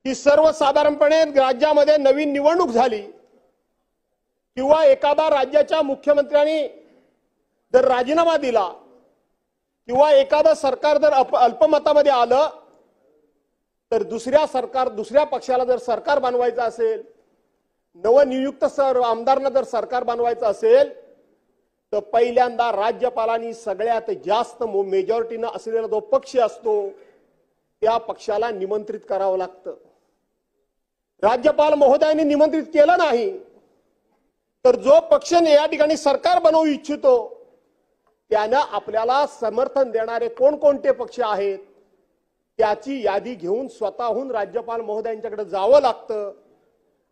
की सर्वसाधारणपणे राज्यामध्ये नवीन निवडणूक झाली किंवा एखादा राज्याच्या मुख्यमंत्र्यांनी जर राजीनामा दिला किंवा एखादं सरकार जर अल्पमतामध्ये आलं तर दुसऱ्या पक्षाला जर सरकार बनवायचं असेल, नवनियुक्त आमदारांना जर सरकार बनवायचं असेल तर पहिल्यांदा राज्यपालांनी सगळ्यात जास्त मेजॉरिटीनं असलेला जो पक्ष असतो त्या पक्षाला निमंत्रित करावं लागतं। राज्यपाल महोदयांनी निमंत्रित केलं नाही तर जो पक्ष या ठिकाणी सरकार बनवू इच्छितो त्यानं आपल्याला समर्थन देणारे कोणकोणते पक्ष आहेत त्याची यादी घेऊन स्वतःहून राज्यपाल महोदयांच्याकडे जावं लागतं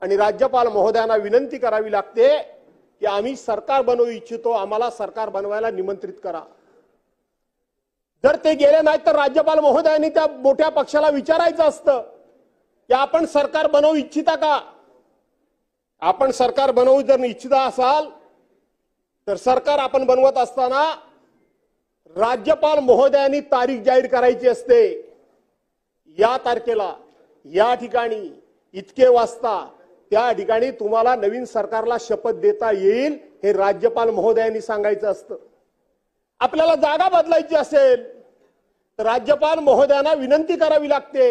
आणि राज्यपाल महोदयांना विनंती करावी लागते की आम्ही सरकार बनवू इच्छितो, आम्हाला सरकार बनवायला निमंत्रित करा। जर ते गेले नाही तर राज्यपाल महोदयांनी त्या मोठ्या पक्षाला विचारायचं असतं की आपण सरकार बनवू इच्छिता का? आपण सरकार बनवू जर इच्छिता असाल तर सरकार आपण बनवत असताना राज्यपाल महोदयांनी तारीख जाहीर करायची असते। या तारखेला या ठिकाणी इतके वाजता त्या ठिकाणी तुम्हाला नवीन सरकारला शपथ देता येईल हे राज्यपाल महोदयांनी सांगायचं असतं। आपल्याला जागा बदलायची असेल तर राज्यपाल महोदयांना विनंती करावी लागते